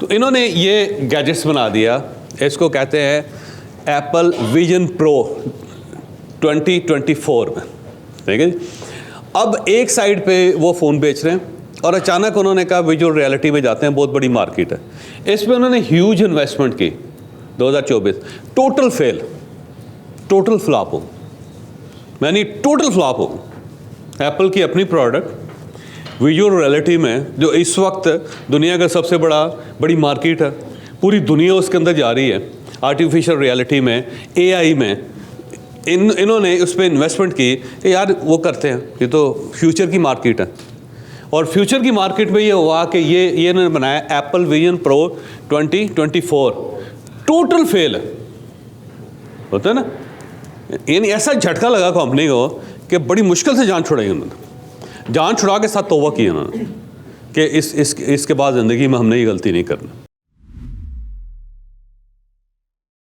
तो इन्होंने ये गैजेट्स बना दिया, इसको कहते हैं एप्पल विजन प्रो 2024 में, ठीक है जी। अब एक साइड पे वो फ़ोन बेच रहे हैं और अचानक उन्होंने कहा विजुअल रियलिटी में जाते हैं, बहुत बड़ी मार्केट है। इस पर उन्होंने ह्यूज इन्वेस्टमेंट की 2024, टोटल फेल, टोटल फ्लॉप हो, यानी टोटल फ्लॉप हो। एप्पल की अपनी प्रोडक्ट विजुअल रियलिटी में जो इस वक्त दुनिया का सबसे बड़ी मार्केट है, पूरी दुनिया उसके अंदर जा रही है, आर्टिफिशियल रियलिटी में, एआई में, इन्होंने उस पर इन्वेस्टमेंट की कि यार वो करते हैं, ये तो फ्यूचर की मार्केट है। और फ्यूचर की मार्केट में ये हुआ कि ये इन्होंने बनाया Apple vision pro 2024, total fail है, होता है ना। यानी ऐसा झटका लगा कंपनी को कि बड़ी मुश्किल से जान छुड़ाई उन्होंने, जान छुड़ा के साथ तौबा की उन्होंने कि इसके बाद ज़िंदगी में हमने ये गलती नहीं करना।